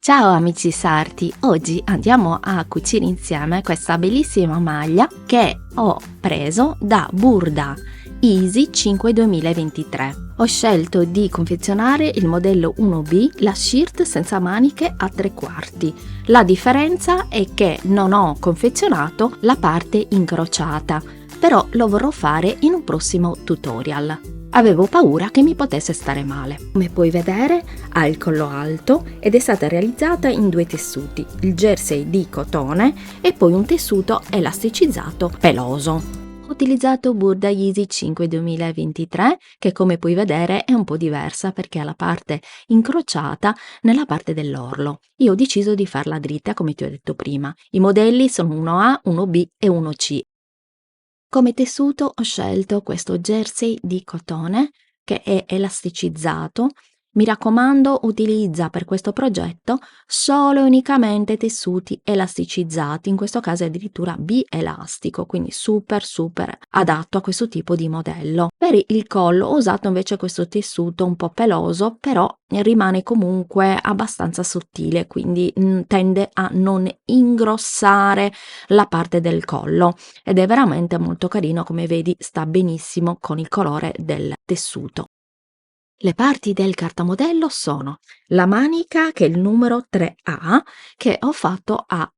Ciao amici sarti, oggi andiamo a cucire insieme questa bellissima maglia che ho preso da Burda Easy 5 2023. Ho scelto di confezionare il modello 1B, la shirt senza maniche a 3/4. La differenza è che non ho confezionato la parte incrociata, però lo vorrò fare in un prossimo tutorial. Avevo paura che mi potesse stare male. Come puoi vedere ha il collo alto ed è stata realizzata in due tessuti, il jersey di cotone e poi un tessuto elasticizzato peloso. Ho utilizzato Burda Easy 5 2023 che come puoi vedere è un po' diversa perché ha la parte incrociata nella parte dell'orlo. Io ho deciso di farla dritta come ti ho detto prima. I modelli sono 1A, 1B e 1C. Come tessuto ho scelto questo jersey di cotone che è elasticizzato. Mi raccomando, utilizza per questo progetto solo e unicamente tessuti elasticizzati, in questo caso è addirittura bi-elastico, quindi super adatto a questo tipo di modello. Per il collo ho usato invece questo tessuto un po' peloso, però rimane comunque abbastanza sottile, quindi tende a non ingrossare la parte del collo ed è veramente molto carino, come vedi sta benissimo con il colore del tessuto. Le parti del cartamodello sono la manica che è il numero 3A che ho fatto a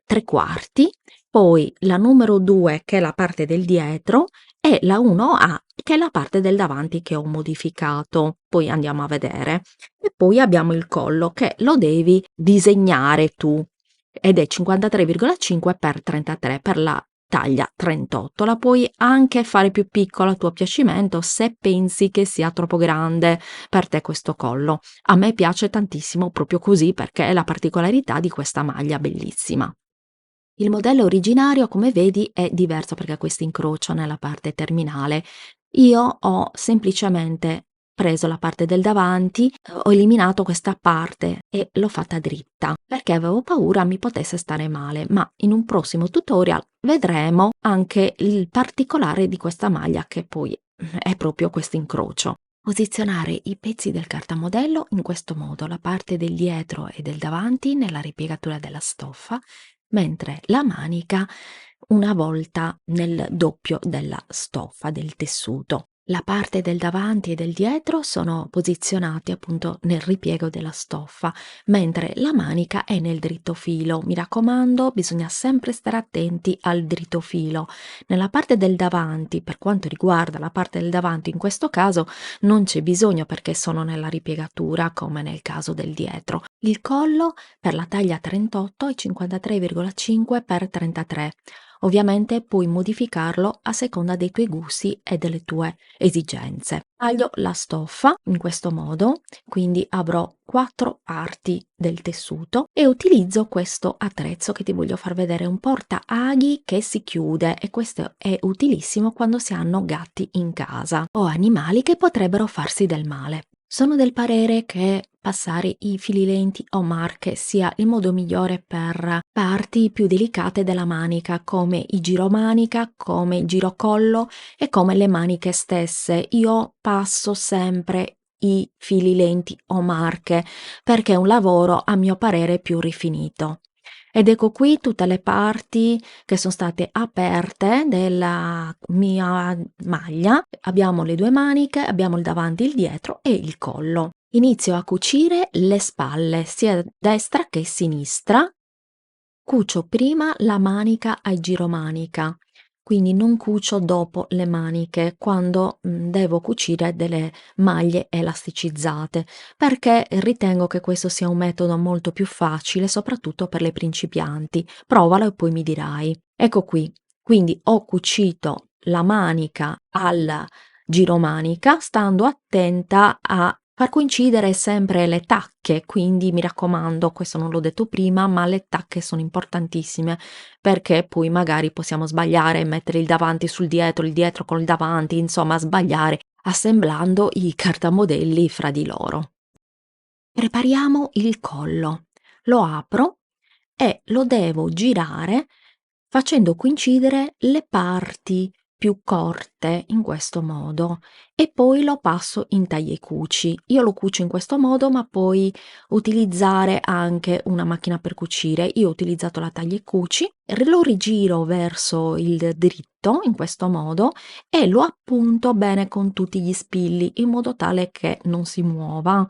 3/4, poi la numero 2 che è la parte del dietro e la 1A che è la parte del davanti che ho modificato, poi andiamo a vedere. E poi abbiamo il collo che lo devi disegnare tu ed è 53,5 x 33 per la taglia 38. La puoi anche fare più piccola a tuo piacimento se pensi che sia troppo grande per te questo collo. A me piace tantissimo proprio così perché è la particolarità di questa maglia bellissima. Il modello originario, come vedi, è diverso perché ha questo incrocio nella parte terminale. Io ho semplicemente preso la parte del davanti, ho eliminato questa parte e l'ho fatta dritta perché avevo paura mi potesse stare male, ma in un prossimo tutorial vedremo anche il particolare di questa maglia che poi è proprio questo incrocio. Posizionare i pezzi del cartamodello in questo modo, la parte del dietro e del davanti nella ripiegatura della stoffa, mentre la manica una volta nel doppio della stoffa, del tessuto. La parte del davanti e del dietro sono posizionati appunto nel ripiego della stoffa, mentre la manica è nel dritto filo. Mi raccomando, bisogna sempre stare attenti al dritto filo. Nella parte del davanti, per quanto riguarda la parte del davanti, in questo caso non c'è bisogno perché sono nella ripiegatura come nel caso del dietro. Il collo per la taglia 38 è 53,5 x 33. Ovviamente puoi modificarlo a seconda dei tuoi gusti e delle tue esigenze. Taglio la stoffa in questo modo, quindi avrò 4 parti del tessuto e utilizzo questo attrezzo che ti voglio far vedere, un porta-aghi che si chiude e questo è utilissimo quando si hanno gatti in casa o animali che potrebbero farsi del male. Sono del parere che passare i fili lenti o marche sia il modo migliore per parti più delicate della manica, come i giromanica, come il girocollo e come le maniche stesse. Io passo sempre i fili lenti o marche perché è un lavoro a mio parere più rifinito. Ed ecco qui tutte le parti che sono state aperte della mia maglia. Abbiamo le due maniche, abbiamo il davanti, il dietro e il collo. Inizio a cucire le spalle, sia destra che sinistra. Cucio prima la manica ai giromanica, quindi non cucio dopo le maniche quando devo cucire delle maglie elasticizzate, perché ritengo che questo sia un metodo molto più facile, soprattutto per le principianti. Provalo e poi mi dirai. Ecco qui, quindi ho cucito la manica alla giromanica, stando attenta a far coincidere sempre le tacche, quindi mi raccomando, questo non l'ho detto prima, ma le tacche sono importantissime perché poi magari possiamo sbagliare e mettere il davanti sul dietro, il dietro con il davanti, insomma sbagliare assemblando i cartamodelli fra di loro. Prepariamo il collo. Lo apro e lo devo girare facendo coincidere le parti più corte in questo modo e poi lo passo in taglie e cuci. Io lo cucio in questo modo, ma puoi utilizzare anche una macchina per cucire. Io ho utilizzato la taglia e cuci, lo rigiro verso il dritto in questo modo e lo appunto bene con tutti gli spilli in modo tale che non si muova,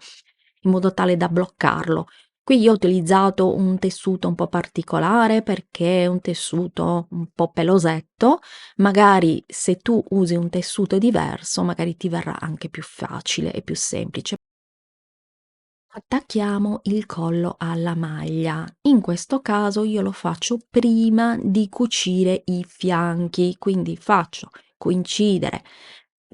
in modo tale da bloccarlo. Qui io ho utilizzato un tessuto un po' particolare perché è un tessuto un po' pelosetto, magari se tu usi un tessuto diverso, magari ti verrà anche più facile e più semplice. Attacchiamo il collo alla maglia. In questo caso io lo faccio prima di cucire i fianchi, quindi faccio coincidere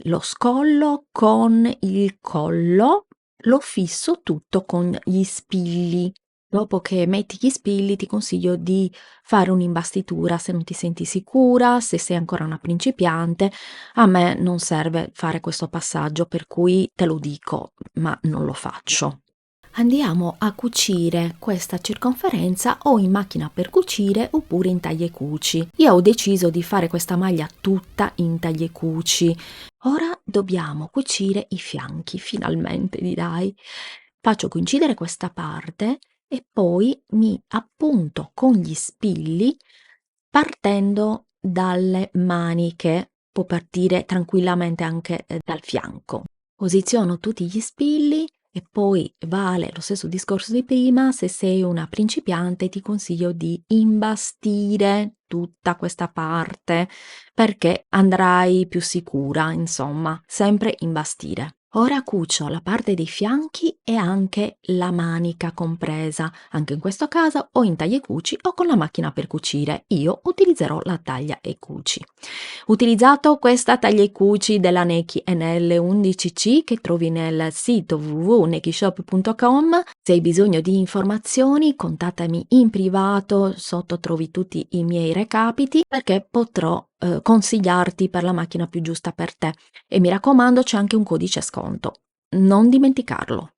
lo scollo con il collo, lo fisso tutto con gli spilli. Dopo che metti gli spilli ti consiglio di fare un'imbastitura se non ti senti sicura, se sei ancora una principiante. A me non serve fare questo passaggio, per cui te lo dico, ma non lo faccio. Andiamo a cucire questa circonferenza o in macchina per cucire oppure in taglie e cuci. Io ho deciso di fare questa maglia tutta in taglie e cuci. Ora dobbiamo cucire i fianchi, finalmente direi. Faccio coincidere questa parte e poi mi appunto con gli spilli partendo dalle maniche. Può partire tranquillamente anche dal fianco. Posiziono tutti gli spilli e poi vale lo stesso discorso di prima, se sei una principiante ti consiglio di imbastire tutta questa parte perché andrai più sicura, insomma, sempre imbastire. Ora cucio la parte dei fianchi e anche la manica compresa, anche in questo caso o in taglia e cuci o con la macchina per cucire. Io utilizzerò la taglia e cuci. Utilizzato questa taglia e cuci della Neki NL11C che trovi nel sito www.nekishop.com. Se hai bisogno di informazioni contattami in privato, sotto trovi tutti i miei recapiti perché potrò consigliarti per la macchina più giusta per te. E mi raccomando, c'è anche un codice sconto, non dimenticarlo.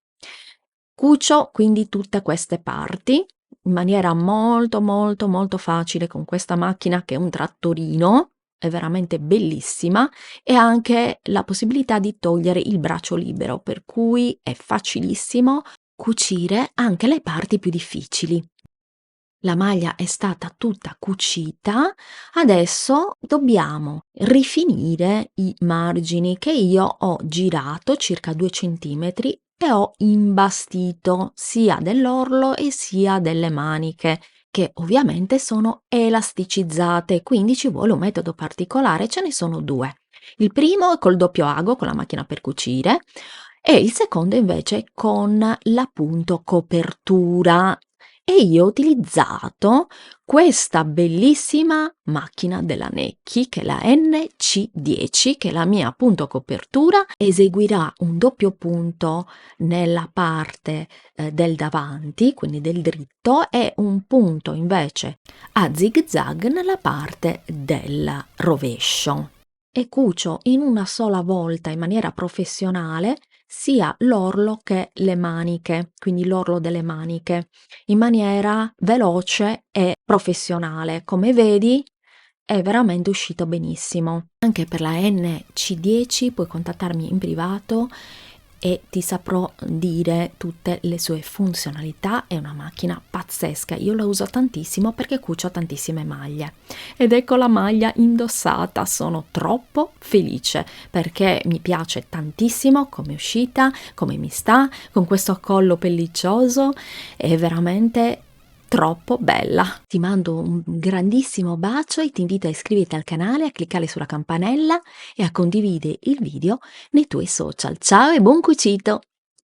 Cucio quindi tutte queste parti in maniera molto facile con questa macchina che è un trattorino, è veramente bellissima e ha anche la possibilità di togliere il braccio libero, per cui è facilissimo cucire anche le parti più difficili. La maglia è stata tutta cucita, adesso dobbiamo rifinire i margini che io ho girato circa 2 centimetri e ho imbastito sia dell'orlo e sia delle maniche, che ovviamente sono elasticizzate, quindi ci vuole un metodo particolare, ce ne sono due. Il primo è col doppio ago, con la macchina per cucire, e il secondo invece con la punto copertura. E io ho utilizzato questa bellissima macchina della Necchi, che è la NC10, che è la mia punto copertura, eseguirà un doppio punto nella parte del davanti, quindi del dritto, e un punto invece a zig zag nella parte del rovescio. E cucio in una sola volta in maniera professionale sia l'orlo che le maniche, quindi l'orlo delle maniche, in maniera veloce e professionale. Come vedi è veramente uscito benissimo. Anche per la NC10 puoi contattarmi in privato e ti saprò dire tutte le sue funzionalità. È una macchina pazzesca, io la uso tantissimo perché cucio tantissime maglie. Ed ecco la maglia indossata, sono troppo felice perché mi piace tantissimo come è uscita, come mi sta, con questo collo pelliccioso, è veramente troppo bella. Ti mando un grandissimo bacio e ti invito a iscriverti al canale, a cliccare sulla campanella e a condividere il video nei tuoi social. Ciao e buon cucito!